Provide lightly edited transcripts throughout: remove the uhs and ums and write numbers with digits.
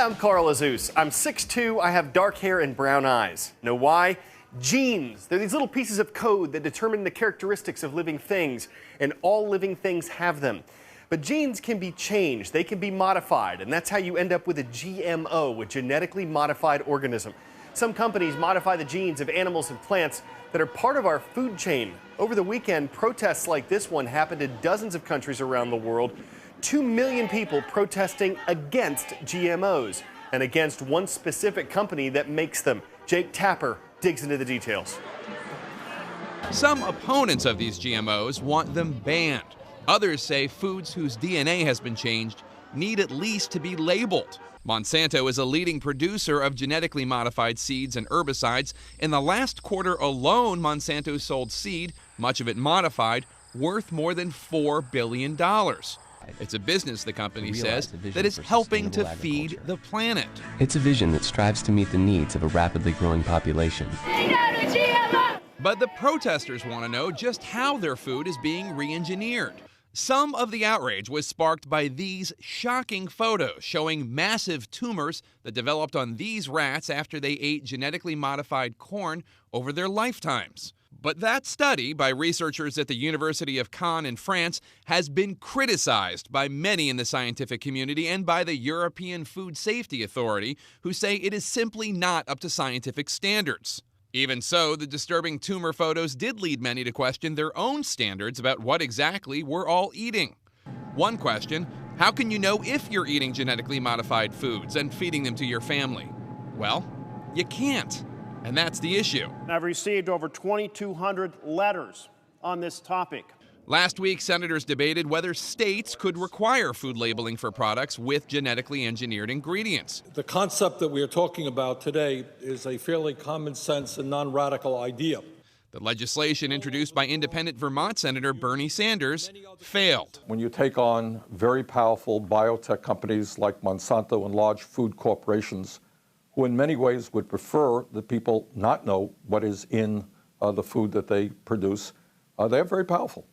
I'm Carl Azus. I'm 6'2", I have dark hair and brown eyes. Know why? Genes. They're these little pieces of code that determine the characteristics of living things, and all living things have them. But genes can be changed, they can be modified, and that's how you end up with a GMO, a genetically modified organism. Some companies modify the genes of animals and plants that are part of our food chain. Over the weekend, protests like this one happened in dozens of countries around the world. 2 million people protesting against GMOs and against one specific company that makes them. Jake Tapper digs into the details. Some opponents of these GMOs want them banned. Others say foods whose DNA has been changed need at least to be labeled. Monsanto is a leading producer of genetically modified seeds and herbicides. In the last quarter alone, Monsanto sold seed, much of it modified, worth more than $4 billion. It's a business, the company says, that is helping to feed the planet. It's a vision that strives to meet the needs of a rapidly growing population. But the protesters want to know just how their food is being re-engineered. Some of the outrage was sparked by these shocking photos showing massive tumors that developed on these rats after they ate genetically modified corn over their lifetimes. But that study by researchers at the University of Caen in France has been criticized by many in the scientific community and by the European Food Safety Authority, who say it is simply not up to scientific standards. Even so, the disturbing tumor photos did lead many to question their own standards about what exactly we're all eating. One question, how can you know if you're eating genetically modified foods and feeding them to your family? Well, you can't. And that's the issue. I've received over 2,200 letters on this topic. Last week, senators debated whether states could require food labeling for products with genetically engineered ingredients. The concept that we are talking about today is a fairly common sense and non-radical idea. The legislation introduced by independent Vermont Senator Bernie Sanders failed. When you take on very powerful biotech companies like Monsanto and large food corporations, who in many ways would prefer that people not know what is in the food that they produce, they're very powerful.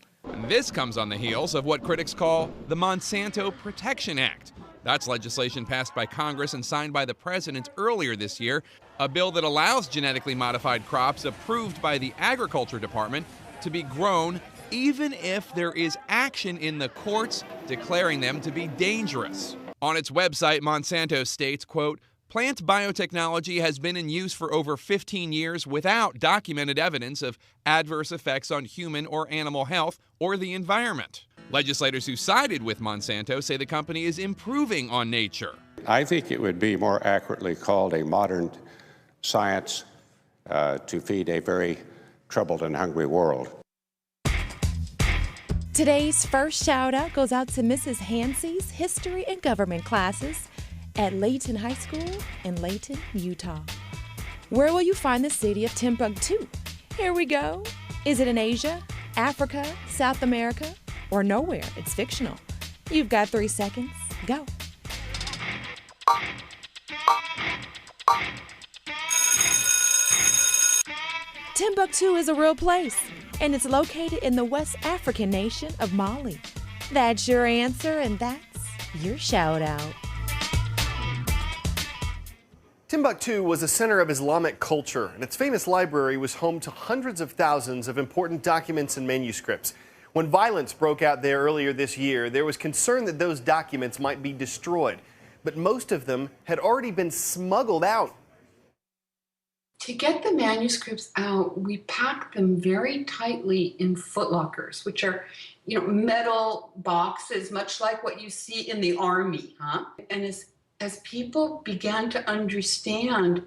This comes on the heels of what critics call the Monsanto Protection Act. That's legislation passed by Congress and signed by the president earlier this year, a bill that allows genetically modified crops approved by the Agriculture Department to be grown even if there is action in the courts declaring them to be dangerous. On its website, Monsanto states, quote, "Plant biotechnology has been in use for over 15 years without documented evidence of adverse effects on human or animal health or the environment." Legislators who sided with Monsanto say the company is improving on nature. I think it would be more accurately called a modern science to feed a very troubled and hungry world. Today's first shout out goes out to Mrs. Hansey's History and Government classes at Layton High School in Layton, Utah. Where will you find the city of Timbuktu? Here we go. Is it in Asia, Africa, South America, or nowhere? It's fictional. You've got 3 seconds. Go. Timbuktu is a real place, and it's located in the West African nation of Mali. That's your answer, and that's your shout out. Timbuktu was a center of Islamic culture, and its famous library was home to hundreds of thousands of important documents and manuscripts. When violence broke out there earlier this year, there was concern that those documents might be destroyed, but most of them had already been smuggled out. To get the manuscripts out, we packed them very tightly in footlockers, which are, metal boxes, much like what you see in the army, And as people began to understand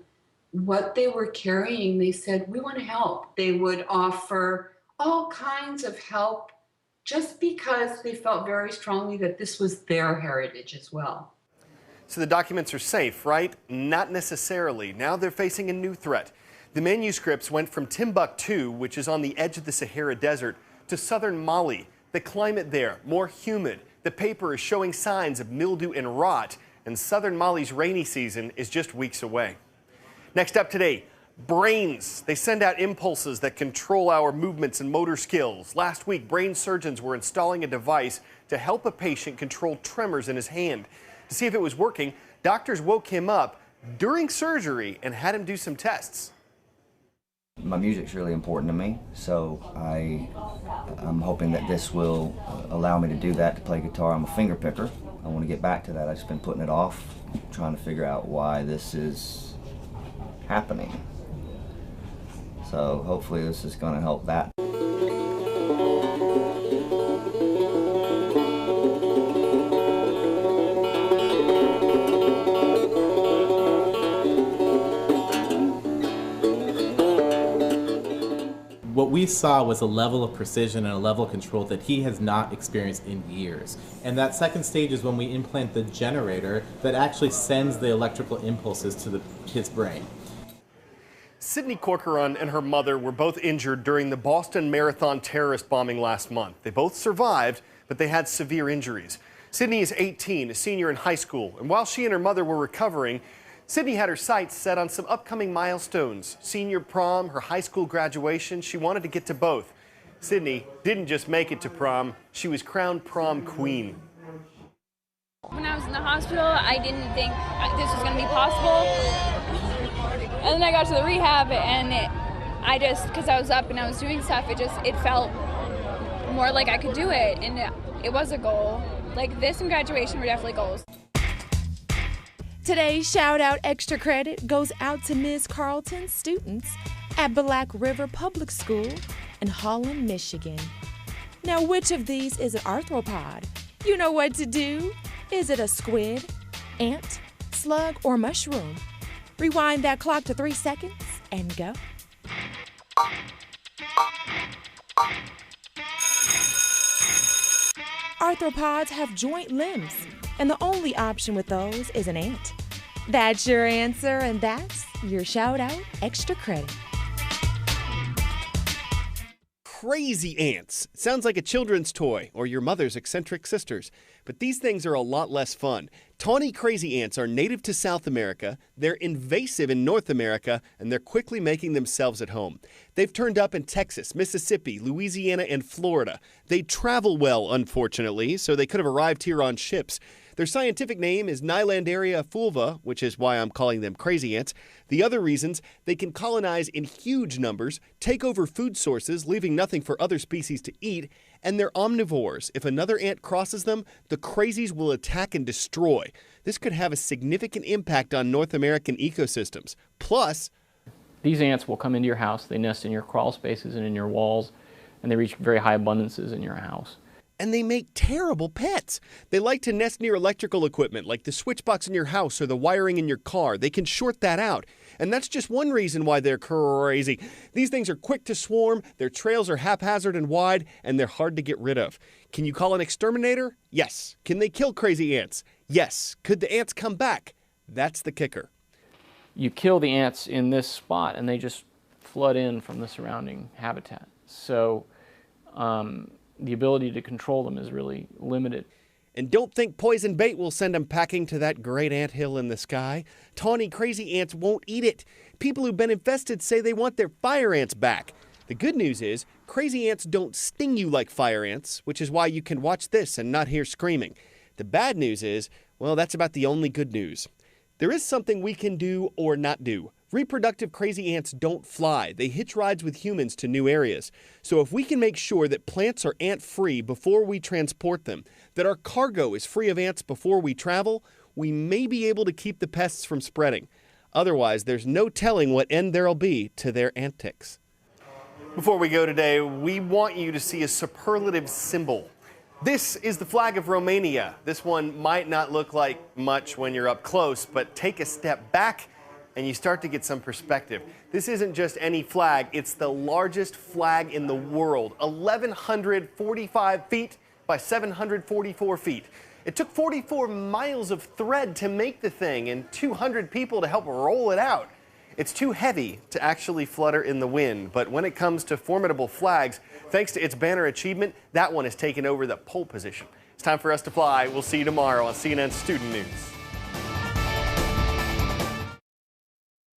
what they were carrying, they said, we want to help. They would offer all kinds of help just because they felt very strongly that this was their heritage as well. So the documents are safe, right? Not necessarily. Now they're facing a new threat. The manuscripts went from Timbuktu, which is on the edge of the Sahara Desert, to southern Mali. The climate there, more humid. The paper is showing signs of mildew and rot, and southern Mali's rainy season is just weeks away. Next up today, brains. They send out impulses that control our movements and motor skills. Last week, brain surgeons were installing a device to help a patient control tremors in his hand. To see if it was working, doctors woke him up during surgery and had him do some tests. My music's really important to me, so I'm hoping that this will allow me to do that, to play guitar. I'm a finger picker. I want to get back to that. I've just been putting it off, trying to figure out why this is happening. So hopefully this is going to help that. What we saw was a level of precision and a level of control that he has not experienced in years. And that second stage is when we implant the generator that actually sends the electrical impulses to his brain. Sydney Corcoran and her mother were both injured during the Boston Marathon terrorist bombing last month. They both survived, but they had severe injuries. Sydney is 18, a senior in high school, and while she and her mother were recovering, Sydney had her sights set on some upcoming milestones. Senior prom, her high school graduation. She wanted to get to both. Sydney didn't just make it to prom, she was crowned prom queen. When I was in the hospital, I didn't think this was going to be possible. And then I got to the rehab, and because I was up and I was doing stuff, it felt more like I could do it, and it was a goal. Like this and graduation were definitely goals. Today's Shout Out Extra Credit goes out to Ms. Carlton's students at Black River Public School in Holland, Michigan. Now, which of these is an arthropod? You know what to do. Is it a squid, ant, slug, or mushroom? Rewind that clock to 3 seconds and go. Arthropods have joint limbs, and the only option with those is an ant. That's your answer, and that's your Shout Out Extra Credit. Crazy ants. Sounds like a children's toy or your mother's eccentric sisters. But these things are a lot less fun. Tawny crazy ants are native to South America, they're invasive in North America, and they're quickly making themselves at home. They've turned up in Texas, Mississippi, Louisiana, and Florida. They travel well, unfortunately, so they could have arrived here on ships. Their scientific name is Nylanderia fulva, which is why I'm calling them crazy ants. The other reasons, they can colonize in huge numbers, take over food sources, leaving nothing for other species to eat, and they're omnivores. If another ant crosses them, the crazies will attack and destroy. This could have a significant impact on North American ecosystems. Plus, these ants will come into your house, they nest in your crawl spaces and in your walls, and they reach very high abundances in your house. And they make terrible pets. They like to nest near electrical equipment like the switch box in your house or the wiring in your car. They can short that out. And that's just one reason why they're crazy. These things are quick to swarm, their trails are haphazard and wide, and they're hard to get rid of. Can you call an exterminator? Yes. Can they kill crazy ants? Yes. Could the ants come back? That's the kicker. You kill the ants in this spot and they just flood in from the surrounding habitat. So the ability to control them is really limited. And don't think poison bait will send them packing to that great anthill in the sky. Tawny crazy ants won't eat it. People who've been infested say they want their fire ants back. The good news is, crazy ants don't sting you like fire ants, which is why you can watch this and not hear screaming. The bad news is, well, that's about the only good news. There is something we can do or not do. Reproductive crazy ants don't fly. They hitch rides with humans to new areas. So if we can make sure that plants are ant-free before we transport them, that our cargo is free of ants before we travel, we may be able to keep the pests from spreading. Otherwise, there's no telling what end there'll be to their antics. Before we go today, we want you to see a superlative symbol. This is the flag of Romania. This one might not look like much when you're up close, but take a step back and you start to get some perspective. This isn't just any flag, it's the largest flag in the world, 1,145 feet by 744 feet. It took 44 miles of thread to make the thing and 200 people to help roll it out. It's too heavy to actually flutter in the wind, but when it comes to formidable flags, thanks to its banner achievement, that one has taken over the pole position. It's time for us to fly. We'll see you tomorrow on CNN Student News.